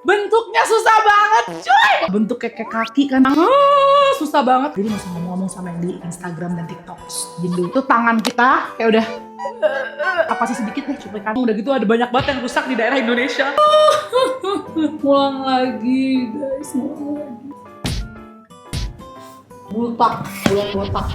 Bentuknya susah banget cuy. Bentuk kayak kaki kan. Susah banget. Jadi masih ngomong-ngomong sama yang di Instagram dan TikTok. Gini itu tangan kita kayak udah apa sih sedikit deh cuplikan. Udah gitu ada banyak banget yang rusak di daerah Indonesia. Ngulang lagi guys, ngulang lagi. Botak, bulan botak.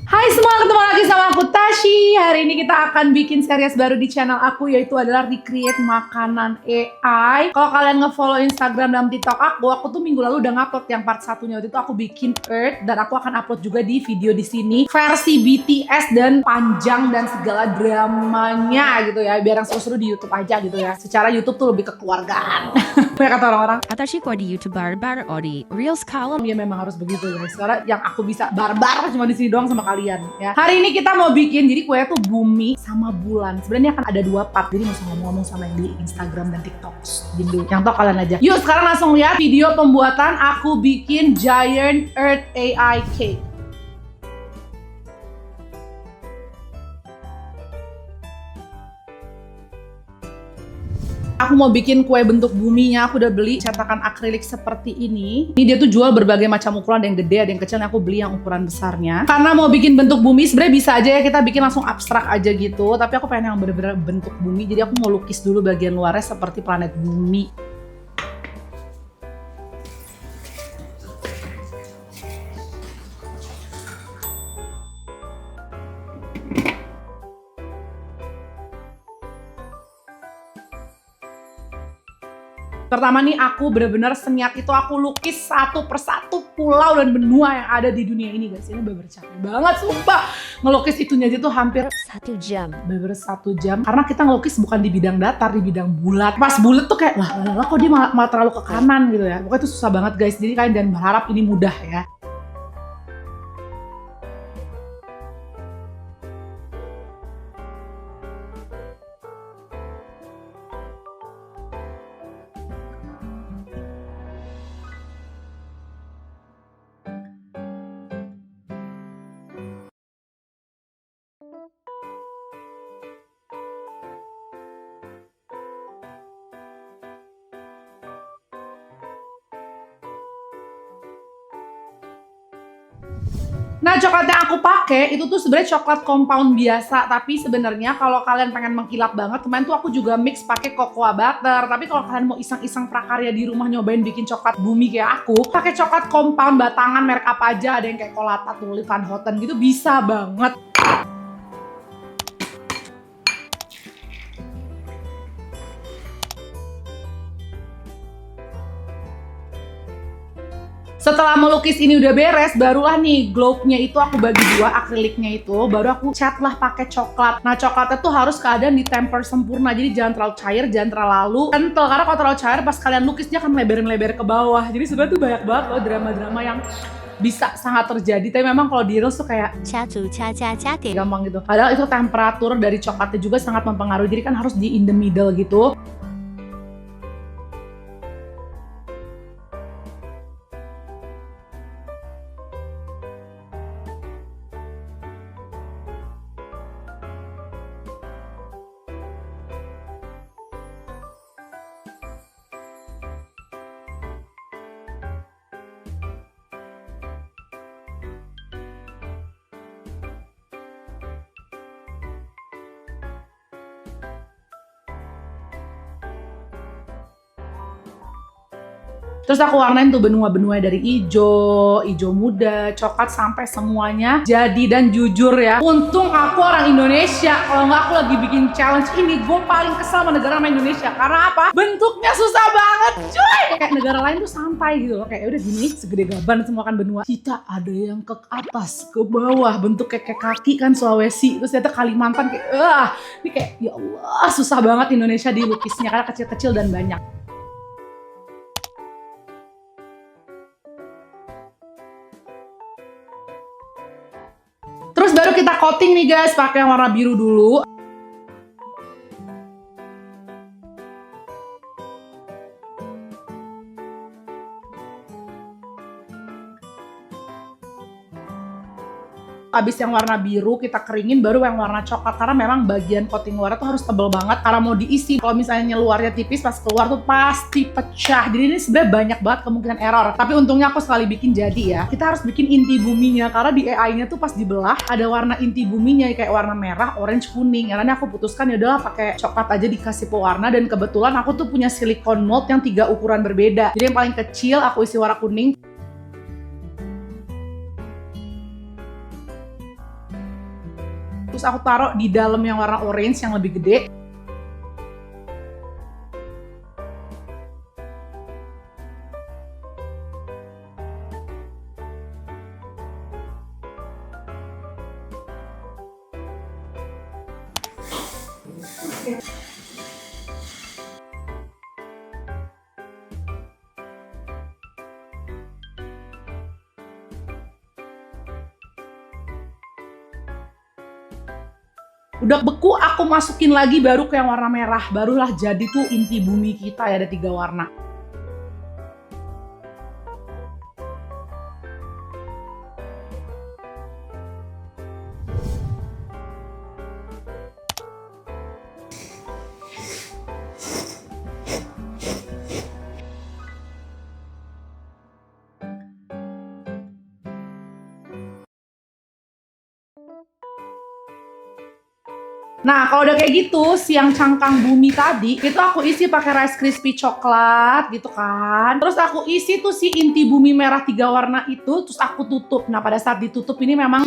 Hai semua, ketemu lagi sama aku Tashi. Hari ini kita akan bikin series baru di channel aku, yaitu adalah Recreate Makanan AI. Kalau kalian nge-follow Instagram dan TikTok aku tuh minggu lalu udah ngupload yang part satunya. Waktu itu aku bikin Earth, dan aku akan upload juga di video di sini versi BTS dan panjang dan segala dramanya gitu ya, biar yang seru-seru di YouTube aja gitu ya. Secara YouTube tuh lebih kekeluargaan. Kayak kata orang-orang. Atashi ko di YouTube barbar o di Reels column. Ya memang harus begitu guys. Karena yang aku bisa barbar cuma di sini doang sama kalian ya. Hari ini kita mau bikin, jadi kue tuh bumi sama bulan. Sebenarnya akan ada 2 part. Jadi masih ngomong-ngomong sama yang di Instagram dan TikTok. Jadi yang tau kalian aja. Yuk sekarang langsung lihat video pembuatan aku bikin Giant Earth AI Cake. Aku mau bikin kue bentuk buminya. Aku udah beli cetakan akrilik seperti ini. Ini dia tuh jual berbagai macam ukuran, ada yang gede, ada yang kecil. Aku beli yang ukuran besarnya. Karena mau bikin bentuk bumi, sebenarnya bisa aja ya kita bikin langsung abstrak aja gitu. Tapi aku pengen yang bener-bener bentuk bumi. Jadi aku mau lukis dulu bagian luarnya seperti planet bumi. Pertama nih aku bener-bener seniat itu aku lukis satu persatu pulau dan benua yang ada di dunia ini guys. Ini bener-bener capek banget sumpah. Ngelukis itunya aja tuh hampir 1 jam. bener-bener 1 jam. Karena kita ngelukis bukan di bidang datar, di bidang bulat. Pas bulat tuh kayak lah kok dia malah terlalu ke kanan gitu ya. Pokoknya itu susah banget guys. Jadi kalian jangan berharap ini mudah ya. Nah, coklat yang aku pakai itu tuh sebenarnya coklat compound biasa, tapi sebenarnya kalau kalian pengen mengkilap banget, kemarin tuh aku juga mix pakai cocoa butter. Tapi kalau kalian mau iseng-iseng prakarya di rumah nyobain bikin coklat bumi kayak aku, pakai coklat compound batangan merek apa aja, ada yang kayak Colata, Tulip, Van Houten gitu bisa banget. Setelah melukis ini udah beres, barulah nih globe-nya itu aku bagi 2, akriliknya itu, baru aku cat lah pakai coklat. Nah, coklatnya tuh harus keadaan di temper sempurna, jadi jangan terlalu cair, jangan terlalu kental. Karena kalau terlalu cair, pas kalian lukis dia akan lebar-lebar ke bawah. Jadi sebenarnya tuh banyak banget loh drama-drama yang bisa sangat terjadi. Tapi memang kalau di reels tuh kayak gampang gitu. Padahal itu temperatur dari coklatnya juga sangat mempengaruhi. Jadi kan harus di in the middle gitu. Terus aku warnain tuh benua-benua dari hijau muda, coklat sampai semuanya jadi. Dan jujur ya, untung aku orang Indonesia. Kalau nggak aku lagi bikin challenge ini, gue paling kesel sama negara sama Indonesia. Karena apa? Bentuknya susah banget cuy. Kayak negara lain tuh santai gitu loh. Kayak udah gini, segede gaban semua kan benua. Kita ada yang ke atas, ke bawah, bentuk kayak kaki kan Sulawesi. Terus ternyata Kalimantan kayak, ini kayak ya Allah susah banget Indonesia dilukisnya karena kecil-kecil dan banyak. Terus baru kita coating nih guys, pakai yang warna biru dulu. abis yang warna biru kita keringin, baru yang warna coklat. Karena memang bagian coating luarnya tuh harus tebel banget karena mau diisi. Kalau misalnya luarnya tipis, pas keluar tuh pasti pecah. Jadi ini sebenarnya banyak banget kemungkinan error. Tapi untungnya aku sekali bikin jadi ya. Kita harus bikin inti buminya, karena di AI-nya tuh pas dibelah ada warna inti buminya kayak warna merah, orange, kuning. Karena aku putuskan ya udahlah pakai coklat aja dikasih pewarna, dan kebetulan aku tuh punya silikon mold yang 3 ukuran berbeda. Jadi yang paling kecil aku isi warna kuning. Terus aku taruh di dalam yang warna orange yang lebih gede. Udah beku, aku masukin lagi baru ke yang warna merah. Barulah jadi tuh inti bumi kita ya, ada 3 warna. Nah, kalau udah kayak gitu, si yang cangkang bumi tadi, itu aku isi pakai Rice Crispy coklat gitu kan. Terus aku isi tuh si inti bumi merah 3 warna itu, terus aku tutup. Nah, pada saat ditutup ini memang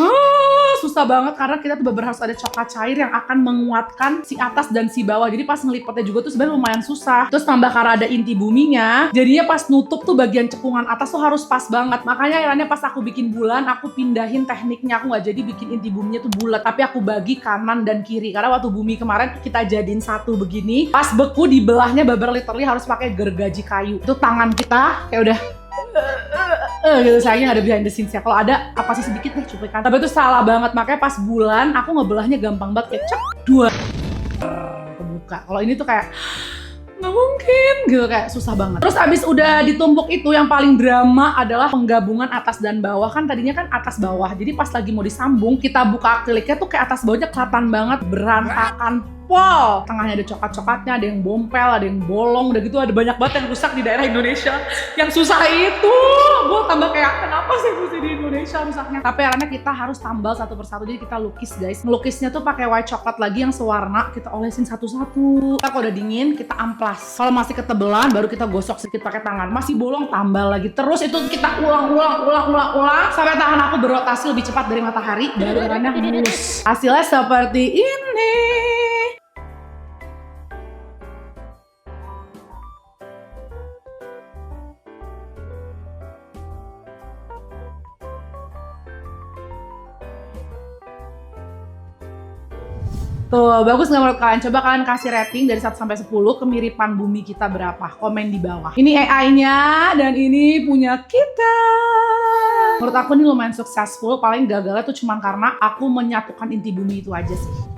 susah banget karena kita tuh harus ada coklat cair yang akan menguatkan si atas dan si bawah. Jadi pas ngelipetnya juga tuh sebenarnya lumayan susah. Terus tambah karena ada inti buminya, jadinya pas nutup tuh bagian cekungan atas tuh harus pas banget. Makanya akhirnya pas aku bikin bulan, aku pindahin tekniknya. Aku nggak jadi bikin inti buminya tuh bulat, tapi aku bagi kanan dan kiri. Karena waktu bumi kemarin kita jadiin satu begini, pas beku dibelahnya beber literally harus pakai gergaji kayu. Itu tangan kita kayak udah gitu, sayangnya ada behind the scenes ya. Kalau ada apa sih sedikit deh cuplikan. Tapi itu salah banget, makanya pas bulan aku ngebelahnya gampang banget kayak cek 2 kebuka. Kalau ini tuh kayak nggak mungkin gitu, kayak susah banget. Terus abis udah ditumpuk itu, yang paling drama adalah penggabungan atas dan bawah. Kan tadinya kan atas bawah, jadi pas lagi mau disambung kita buka akriliknya tuh kayak atas bawahnya kelihatan banget berantakan pol. Tengahnya ada coklat-coklatnya, ada yang bompel, ada yang bolong, udah gitu ada banyak banget yang rusak di daerah Indonesia. Yang susah itu gue tambah kayak kenapa sih mesti di Indonesia rusaknya. Tapi akhirnya kita harus tambal satu persatu, jadi kita lukis guys. Ngelukisnya tuh pakai white coklat lagi yang sewarna, kita olesin satu-satu. Kita kalau udah dingin kita amplas. Kalau masih ketebelan baru kita gosok sedikit pakai tangan. Masih bolong tambal lagi. Terus itu kita ulang sampai tangan aku berotasi lebih cepat dari matahari, baru akhirnya mulus. Hasilnya seperti ini. Tuh, bagus nggak menurut kalian? Coba kalian kasih rating dari 1 sampai 10, kemiripan bumi kita berapa? Komen di bawah. Ini AI-nya dan ini punya kita. Menurut aku ini lumayan successful, paling gagalnya tuh cuman karena aku menyatukan inti bumi itu aja sih.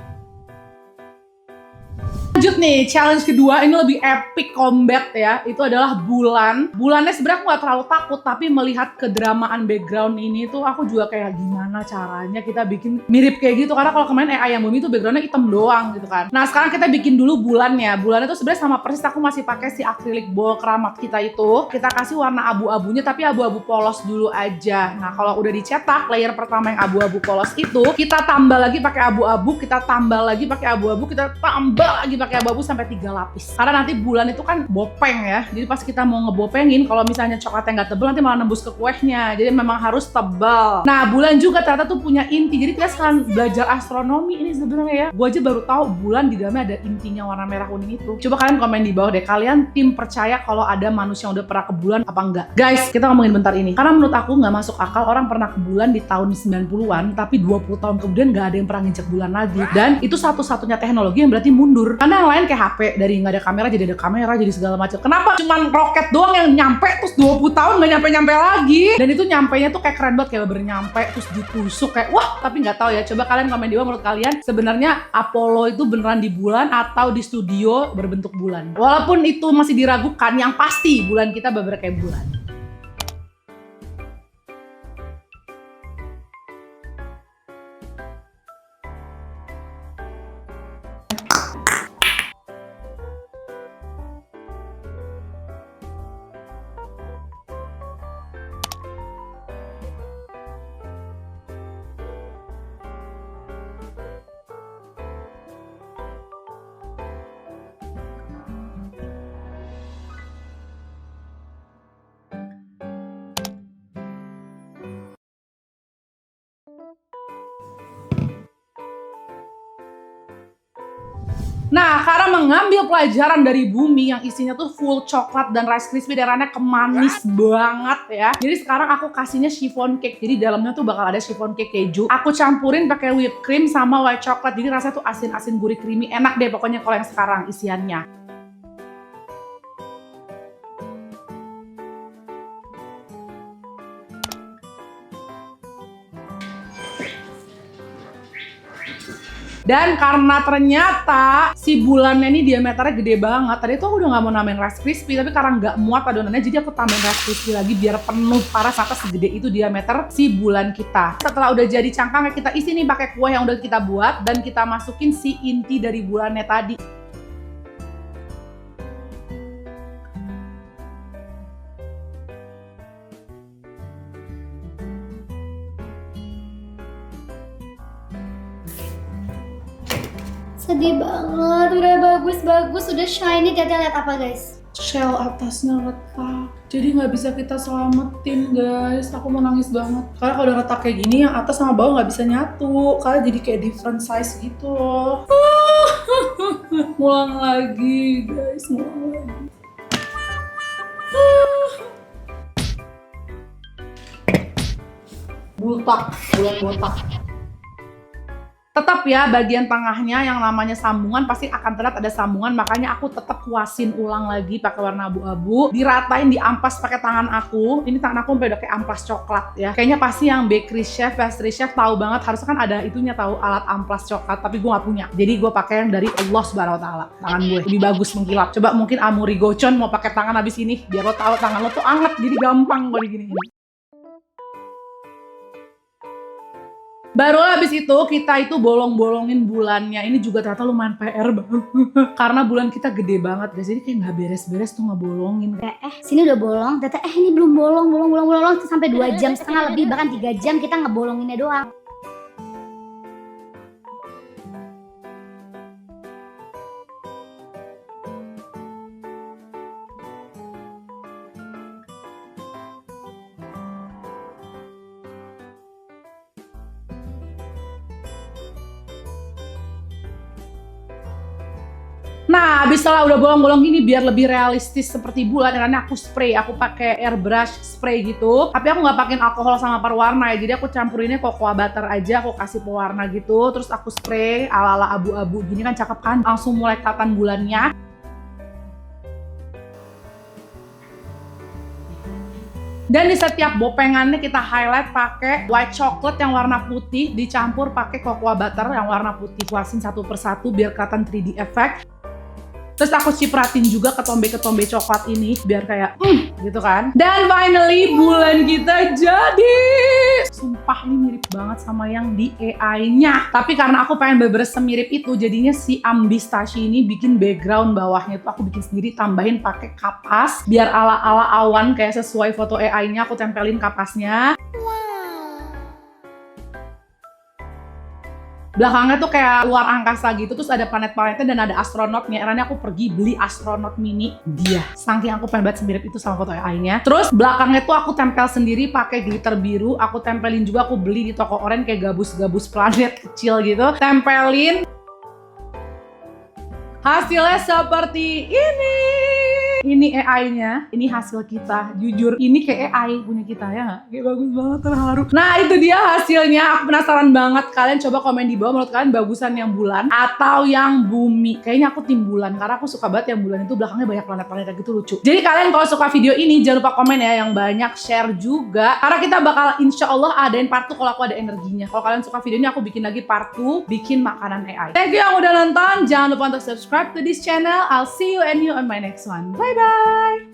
Lanjut nih, challenge kedua, ini lebih epic combat ya. Itu adalah bulan. Bulannya sebenarnya aku gak terlalu takut, tapi melihat kedramaan background ini tuh aku juga kayak gimana caranya kita bikin mirip kayak gitu. Karena kalau kemarin AI yang bumi itu backgroundnya hitam doang gitu kan. Nah sekarang kita bikin dulu bulannya. Bulannya tuh sebenarnya sama persis, aku masih pakai si acrylic ball keramat kita itu. Kita kasih warna abu-abunya, tapi abu-abu polos dulu aja. Nah kalau udah dicetak, layer pertama yang abu-abu polos itu, kita tambah lagi pakai abu-abu, kita tambah lagi pakai abu-abu, kita tambah lagi pakai abu-abu sampai 3 lapis. Karena nanti bulan itu kan bopeng ya. Jadi pas kita mau ngebopengin, kalau misalnya coklatnya nggak tebel nanti malah nembus ke kuehnya. Jadi memang harus tebal. Nah bulan juga ternyata tuh punya inti. Jadi kita sekarang belajar astronomi ini sebenarnya ya. Gue aja baru tahu bulan di dalamnya ada intinya warna merah kuning itu. Coba kalian komen di bawah deh. Kalian tim percaya kalau ada manusia yang udah pernah ke bulan apa enggak? Guys, kita ngomongin bentar ini. Karena menurut aku nggak masuk akal orang pernah ke bulan di tahun 90-an, tapi 20 tahun kemudian nggak ada yang pernah nginjek bulan lagi. Dan itu satu-satunya teknologi yang berarti mundur. Karena yang lain kayak HP, dari nggak ada kamera jadi ada kamera, jadi segala macam. Kenapa cuman roket doang yang nyampe terus 20 tahun nggak nyampe-nyampe lagi? Dan itu nyampenya tuh kayak keren banget, kayak bernyampe terus ditusuk kayak wah, tapi nggak tahu ya. Coba kalian komen di bawah menurut kalian sebenarnya Apollo itu beneran di bulan atau di studio berbentuk bulan. Walaupun itu masih diragukan, yang pasti bulan kita bener kayak bulan. Nah, karena mengambil pelajaran dari bumi yang isinya tuh full coklat dan Rice Krispies daerahnya kemanis banget ya. Jadi sekarang aku kasihnya chiffon cake. Jadi dalamnya tuh bakal ada chiffon cake keju. Aku campurin pakai whipped cream sama white chocolate. Jadi rasanya tuh asin-asin gurih creamy. Enak deh pokoknya kalau yang sekarang isiannya. Dan karena ternyata si bulannya ini diameternya gede banget. Tadi tuh aku udah gak mau nambahin Rice Krispies, tapi karena gak muat adonannya, jadi aku tambahin Rice Krispies lagi biar penuh parah sampai segede itu diameter si bulan kita. Setelah udah jadi cangkangnya, kita isi nih pakai kue yang udah kita buat dan kita masukin si inti dari bulannya tadi. Sedih banget, udah bagus, udah shiny. Tete lihat apa guys? Shell atasnya retak, jadi nggak bisa kita selamatin guys. Aku mau nangis banget karena kalau udah retak kayak gini yang atas sama bawah nggak bisa nyatu, karena jadi kayak different size gitu loh. Ngulang lagi guys, ngulang lagi. Bulat botak. Tetap ya, bagian tengahnya yang namanya sambungan pasti akan terlihat ada sambungan, makanya aku tetap kuasin ulang lagi pakai warna abu-abu, diratain, diampas pakai tangan aku. Ini tangan aku sampai udah kayak ampas coklat ya. Kayaknya pasti yang bakery chef, pastry chef tahu banget, harusnya kan ada itunya, tahu alat amplas coklat, tapi gue nggak punya. Jadi gue pakai yang dari Allah Subhanahu Wa Taala. Tangan gue lebih bagus mengkilap. Coba mungkin Amuri Gocon mau pakai tangan habis ini, biar lo tahu tangan lo tuh anget, jadi gampang gue diginiin. Baru habis itu kita itu bolong-bolongin bulannya. Ini juga ternyata lumayan PR banget. Karena bulan kita gede banget guys. Jadi kayak nggak beres-beres tuh ngebolongin. Sini udah bolong. Tete ini belum bolong sampai 2 jam setengah lebih, bahkan 3 jam kita ngebolonginnya doang. Nah, abis setelah udah bolong-bolong gini biar lebih realistis seperti bulan, karena aku spray, aku pakai airbrush spray gitu. Tapi aku nggak pakai alkohol sama perwarna ya, jadi aku campurinnya cocoa butter aja, aku kasih pewarna gitu, terus aku spray ala-ala abu-abu gini kan cakep kan, langsung mulai kelihatan bulannya. Dan di setiap bopengannya kita highlight pakai white chocolate yang warna putih dicampur pakai cocoa butter yang warna putih. Kuasin satu persatu biar kelihatan 3D effect. Terus aku cipratin juga ketombe-ketombe coklat ini biar kayak gitu kan. Dan finally bulan kita jadi. Sumpah ini mirip banget sama yang di AI-nya. Tapi karena aku pengen bener-bener semirip itu, jadinya si Ambistashi ini bikin background bawahnya tuh aku bikin sendiri, tambahin pakai kapas biar ala-ala awan kayak sesuai foto AI-nya. Aku tempelin kapasnya. Belakangnya tuh kayak luar angkasa gitu, terus ada planet-planetnya dan ada astronotnya. Akhirnya aku pergi beli astronot mini dia. Saking aku pengen banget semirip itu sama foto AI-nya. Terus belakangnya tuh aku tempel sendiri pakai glitter biru. Aku tempelin juga, aku beli di toko oren kayak gabus-gabus planet kecil gitu. Tempelin. Hasilnya seperti ini. Ini AI-nya, ini hasil kita. Jujur, ini kayak AI punya kita ya nggak? Kayak bagus banget, terharu. Nah itu dia hasilnya. Aku penasaran banget. Kalian coba komen di bawah menurut kalian bagusan yang bulan atau yang bumi. Kayaknya aku tim bulan karena aku suka banget yang bulan itu belakangnya banyak planet-planet gitu lucu. Jadi kalian kalau suka video ini jangan lupa komen ya yang banyak, share juga. Karena kita bakal insya Allah adain part 2 kalau aku ada energinya. Kalau kalian suka video ini aku bikin lagi part 2 bikin makanan AI. Thank you yang udah nonton. Jangan lupa untuk subscribe to this channel. I'll see you and you on my next one. Bye bye.